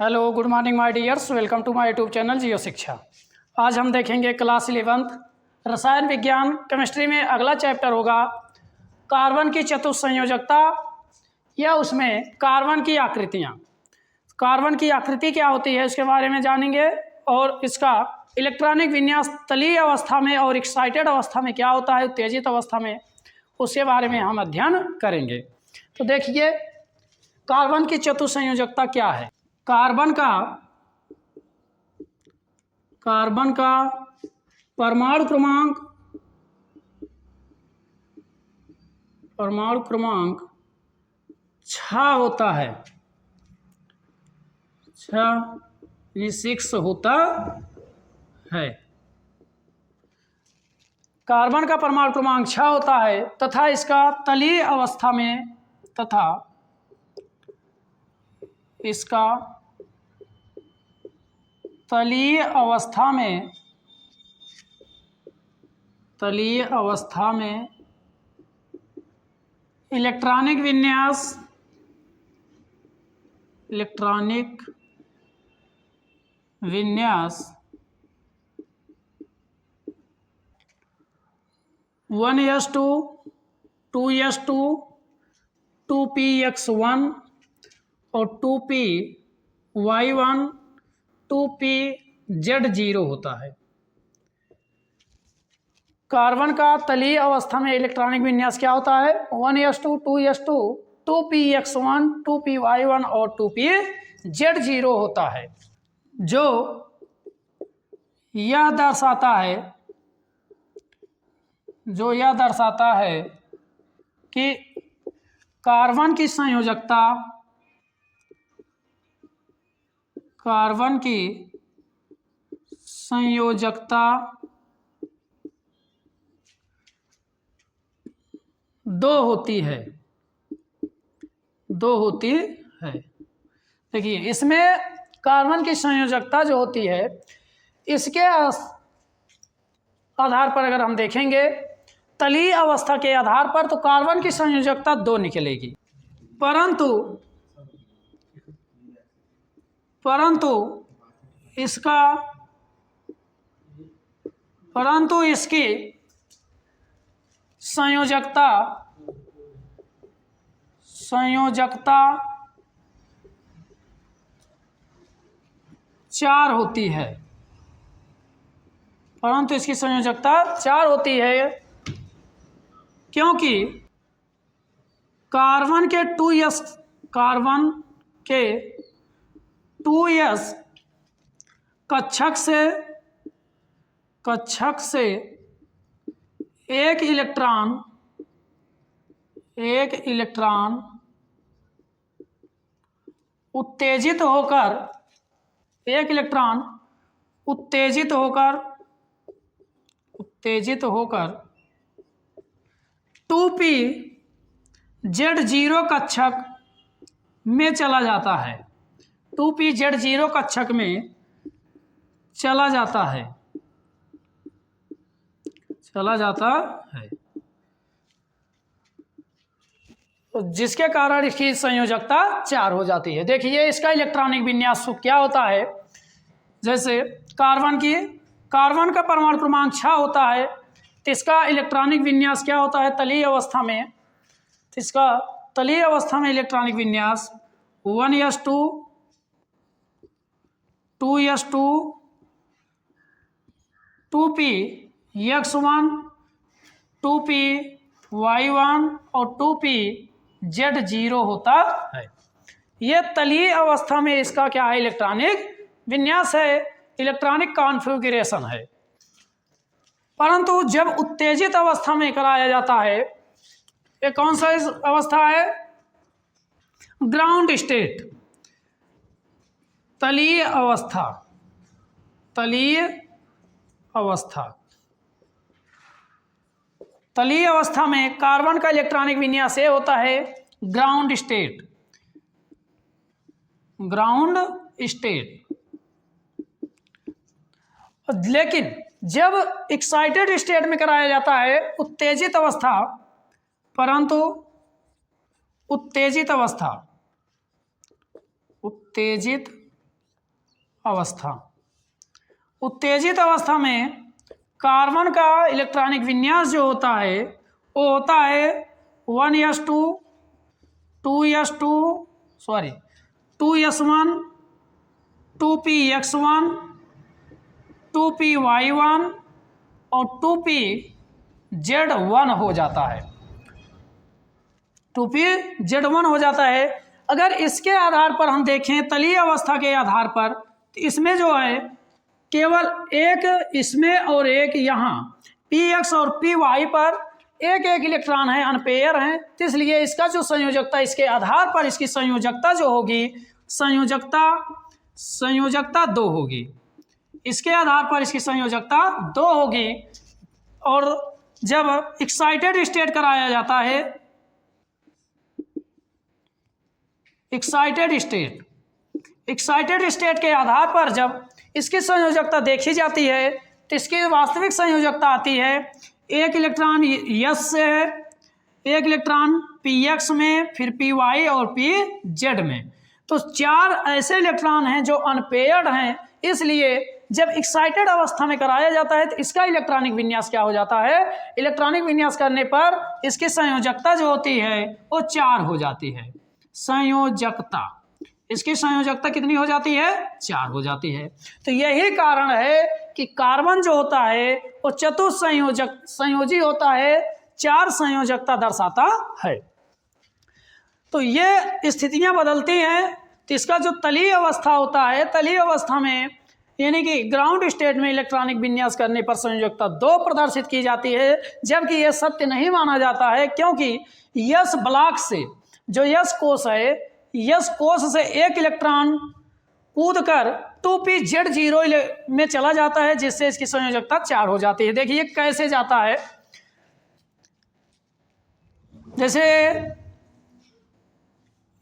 Hello good morning my dears, welcome to my YouTube channel Jio Shiksha. आज हम देखेंगे class 11th रसायन विज्ञान केमिस्ट्री में अगला चैप्टर होगा कार्बन की चतुस्संयोजकता या उसमें कार्बन की आकृतियाँ। कार्बन की आकृति क्या होती है उसके बारे में जानेंगे और इसका इलेक्ट्रॉनिक विन्यास तलीय अवस्था में और एक्साइटेड अवस्था में क्या होता है, उत्तेजित अवस्था में, उसके बारे में हम अध्ययन करेंगे। तो देखिए कार्बन की चतुस्संयोजकता क्या है। कार्बन का परमाणु क्रमांक 6 होता है। 6 होता है। कार्बन का परमाणु क्रमांक 6 होता है तथा इसका तलीय अवस्था में इलेक्ट्रॉनिक विन्यास 1s2 2s2 2px1 और 2py1 2pz0 होता है। कार्बन का तलीय अवस्था में इलेक्ट्रॉनिक विन्यास क्या होता है? 1s2 2s2 2px1 2py1 और 2pz0 होता है, जो यह दर्शाता है कि कार्बन की संयोजकता दो होती है। देखिए इसमें कार्बन की संयोजकता जो होती है इसके आधार पर अगर हम देखेंगे तलीय अवस्था के आधार पर तो कार्बन की संयोजकता 2 निकलेगी, परंतु इसकी संयोजकता 4 होती है। क्योंकि कार्बन के 2s कक्षक से एक इलेक्ट्रॉन उत्तेजित होकर 2pz0 कक्षक में चला जाता है। 2pz0 कक्षक में चला जाता है जिसके कारण इसकी संयोजकता 4 हो जाती है। देखिए इसका इलेक्ट्रॉनिक विन्यास क्या होता है। जैसे कार्बन का परमाणु क्रमांक 6 होता है तो इसका इलेक्ट्रॉनिक विन्यास क्या होता है तलीय अवस्था में। तो इसका तलीय अवस्था में इलेक्ट्रॉनिक विन्यास 1s2 2s2 2px1 2py1 और 2pz0 होता है। यह तलीय अवस्था में इसका क्या है इलेक्ट्रॉनिक विन्यास है, इलेक्ट्रॉनिक कॉन्फ़िगरेशन है। परंतु जब उत्तेजित अवस्था में कराया जाता है, ये कौन सा अवस्था है? ग्राउंड स्टेट, तलीय अवस्था में कार्बन का इलेक्ट्रॉनिक विन्यास ये होता है ग्राउंड स्टेट। लेकिन जब एक्साइटेड स्टेट में कराया जाता है उत्तेजित अवस्था अवस्था। उत्तेजित अवस्था में कार्बन का इलेक्ट्रॉनिक विन्यास जो होता है वो होता है 1s2 2s2 sorry 2s1 2px1 2py1 और 2pz1 हो जाता है। 2pz1 हो जाता है। अगर इसके आधार पर हम देखें तलीय अवस्था के आधार पर तो इसमें जो है केवल एक इसमें और एक यहाँ px और py पर एक एक इलेक्ट्रॉन है, अनपेयर हैं, तो इसलिए इसका जो संयोजकता इसके आधार पर इसकी संयोजकता जो होगी संयोजकता 2 होगी। इसके आधार पर इसकी संयोजकता 2 होगी। और जब एक्साइटेड स्टेट कराया जाता है, एक्साइटेड स्टेट के आधार पर जब इसकी संयोजकता देखी जाती है तो इसकी वास्तविक संयोजकता आती है एक इलेक्ट्रॉन यस से है, एक इलेक्ट्रॉन px में, फिर py और pz में। तो 4 ऐसे इलेक्ट्रॉन हैं जो अनपेयर्ड हैं, इसलिए जब एक्साइटेड अवस्था में कराया जाता है तो इसका इलेक्ट्रॉनिक विन्यास क्या हो जाता है, इलेक्ट्रॉनिक विन्यास करने पर इसकी संयोजकता जो होती है वो 4 हो जाती है। संयोजकता, इसकी संयोजकता कितनी हो जाती है, 4 हो जाती है। तो यही कारण है कि कार्बन जो होता है वो संयोजी होता है, 4 संयोजकता दर्शाता है। तो ये स्थितियां बदलती हैं। तो इसका जो तलीय अवस्था होता है, तलीय अवस्था में यानी कि ग्राउंड स्टेट में इलेक्ट्रॉनिक विन्यास करने पर संयोजकता 2 प्रदर्शित की जाती है, जबकि यह सत्य नहीं माना जाता है, क्योंकि यस ब्लॉक से जो यस कोष है, यस कोष से एक इलेक्ट्रॉन कूदकर 2pz0 में चला जाता है, जिससे इसकी संयोजकता 4 हो जाती है। देखिए कैसे जाता है, जैसे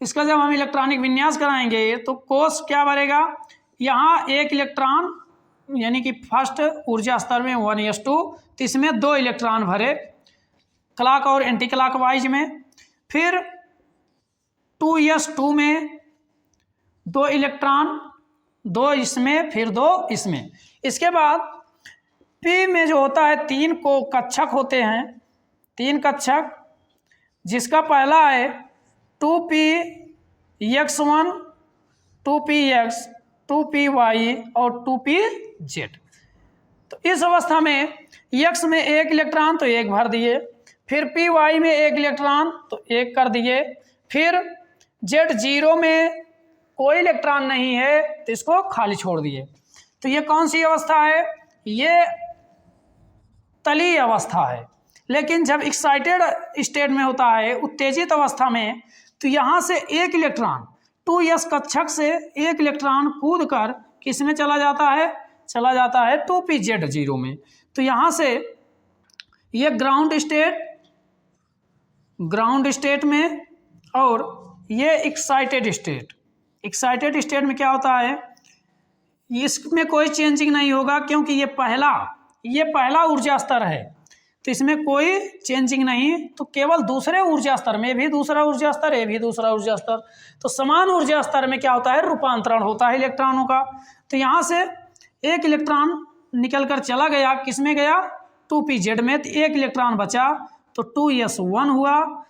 इसका जब हम इलेक्ट्रॉनिक विन्यास कराएंगे तो कोष क्या बनेगा, यहाँ एक इलेक्ट्रॉन यानी कि फर्स्ट ऊर्जा स्तर में 1s2, तो इसमें 2 इलेक्ट्रॉन भरे क्लॉक और एंटी क्लॉक वाइज में, फिर 2s2 में 2 इलेक्ट्रॉन, 2 इसमें फिर 2 इसमें। इसके बाद p में जो होता है 3 को कक्षक होते हैं, 3 कक्षक, जिसका पहला है 2px1 2px 2py और 2pz। तो इस अवस्था में x में 1 इलेक्ट्रॉन तो 1 भर दिए, फिर py में 1 इलेक्ट्रॉन तो 1 कर दिए, फिर z0 में कोई इलेक्ट्रॉन नहीं है तो इसको खाली छोड़ दिए। तो ये कौन सी अवस्था है, ये तलीय अवस्था है। लेकिन जब एक्साइटेड स्टेट में होता है, उत्तेजित अवस्था में, तो यहाँ से 1 इलेक्ट्रॉन 2s कक्षक से 1 इलेक्ट्रॉन कूद कर किस में चला जाता है, 2pz0 में। तो यहाँ से ये ग्राउंड स्टेट में, और ये एक्साइटेड स्टेट में क्या होता है, इसमें कोई चेंजिंग नहीं होगा, क्योंकि ये पहला ऊर्जा स्तर है, तो इसमें कोई चेंजिंग नहीं। तो केवल दूसरे ऊर्जा स्तर में भी दूसरा ऊर्जा स्तर, ये भी दूसरा ऊर्जा स्तर, तो समान ऊर्जा स्तर में क्या होता है, रूपांतरण होता है इलेक्ट्रॉनों का। तो यहाँ से 1 इलेक्ट्रॉन निकल कर चला गया, किस में गया, 2pz में, तो 1 इलेक्ट्रॉन बचा तो 2s1 हुआ।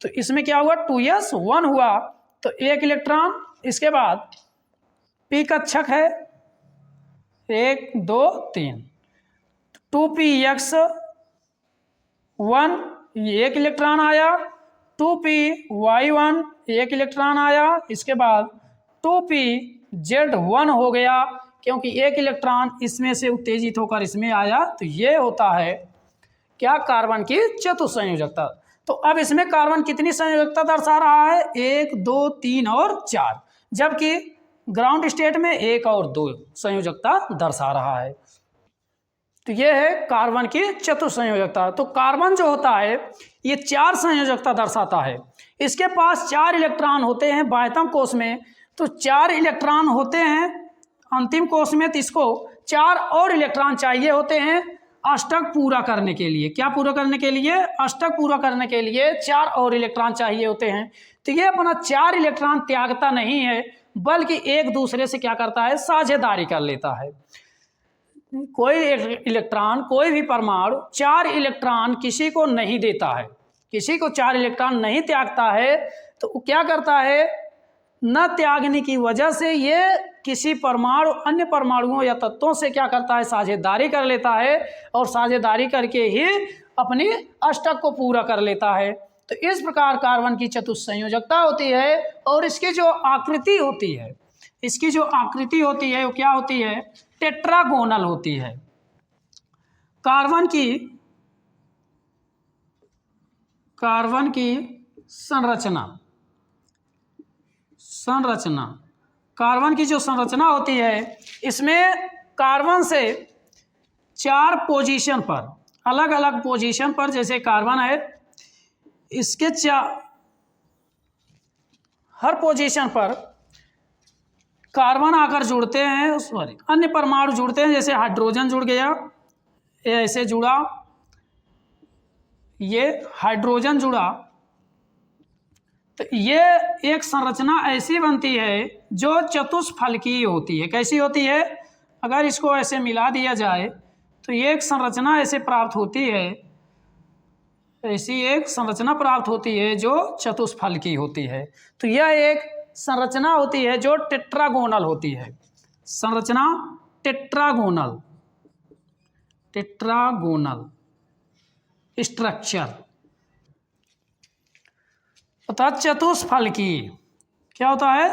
तो इसमें क्या हुआ, 2s1 हुआ, तो 1 इलेक्ट्रॉन, इसके बाद p कक्षक है 1 2 3, 2px1 1 इलेक्ट्रॉन आया, 2py1 1 इलेक्ट्रॉन आया, इसके बाद 2pz1 हो गया, क्योंकि 1 इलेक्ट्रॉन इसमें से उत्तेजित होकर इसमें आया। तो ये होता है क्या, कार्बन की चतुसंयोजकता। तो अब इसमें कार्बन कितनी संयोजकता दर्शा रहा है, 1 2 3 और 4, जबकि ग्राउंड स्टेट में 1 और 2 संयोजकता दर्शा रहा है। तो ये है कार्बन की चतुसंयोजकता। तो कार्बन जो होता है ये 4 संयोजकता दर्शाता है। इसके पास 4 इलेक्ट्रॉन होते हैं बाह्यतम कोष में, तो 4 इलेक्ट्रॉन होते हैं अंतिम कोष में, तो इसको 4 और इलेक्ट्रॉन चाहिए होते हैं अष्टक पूरा करने के लिए। क्या पूरा करने के लिए, अष्टक पूरा करने के लिए 4 और इलेक्ट्रॉन चाहिए होते हैं। तो ये अपना 4 इलेक्ट्रॉन त्यागता नहीं है, बल्कि एक दूसरे से क्या करता है, साझेदारी कर लेता है। कोई इलेक्ट्रॉन, कोई भी परमाणु 4 इलेक्ट्रॉन किसी को नहीं देता है, किसी को 4 इलेक्ट्रॉन नहीं त्यागता है, तो वो क्या करता है, न त्यागने की वजह से ये किसी परमाणु, अन्य परमाणुओं या तत्वों से क्या करता है, साझेदारी कर लेता है, और साझेदारी करके ही अपनी अष्टक को पूरा कर लेता है। तो इस प्रकार कार्बन की चतुस्संयोजकता होती है, और इसकी जो आकृति होती है, इसकी जो आकृति होती है वो क्या होती है, टेट्रागोनल होती है। कार्बन की संरचना कार्बन की जो संरचना होती है, इसमें कार्बन से 4 पोजीशन पर, अलग अलग पोजीशन पर, जैसे कार्बन है, इसके हर पोजीशन पर कार्बन आकर जुड़ते हैं, सॉरी अन्य परमाणु जुड़ते हैं, जैसे हाइड्रोजन जुड़ गया, ये ऐसे जुड़ा, ये हाइड्रोजन जुड़ा, तो ये एक संरचना ऐसी बनती है जो चतुष्फलकीय होती है। कैसी होती है, अगर इसको ऐसे मिला दिया जाए तो ये एक संरचना ऐसे प्राप्त होती है, ऐसी एक संरचना प्राप्त होती है जो चतुष्फलकीय होती है। तो यह एक संरचना होती है जो टेट्रागोनल होती है, संरचना टेट्रागोनल स्ट्रक्चर। अर्थात चतुष्फलकीय, क्या होता है,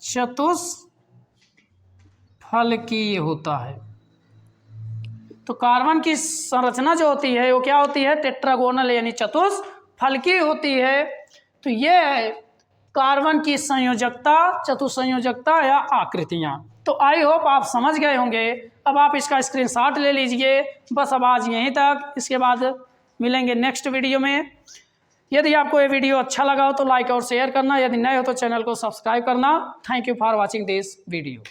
चतुष्फलकीय होता है। तो कार्बन की संरचना जो होती है वो क्या होती है, टेट्रागोनल यानी चतुष्फलकीय होती है। तो ये है कार्बन की संयोजकता, चतुस्संयोजकता या आकृतियाँ। तो आई होप आप समझ गए होंगे। अब आप इसका स्क्रीनशॉट ले लीजिए। बस अब आज यहीं तक, इसके बाद मिलेंगे नेक्स्ट वीडियो में। यदि आपको ये वीडियो अच्छा लगा हो तो लाइक और शेयर करना, यदि नए हो तो चैनल को सब्सक्राइब करना। Thank you for watching this video.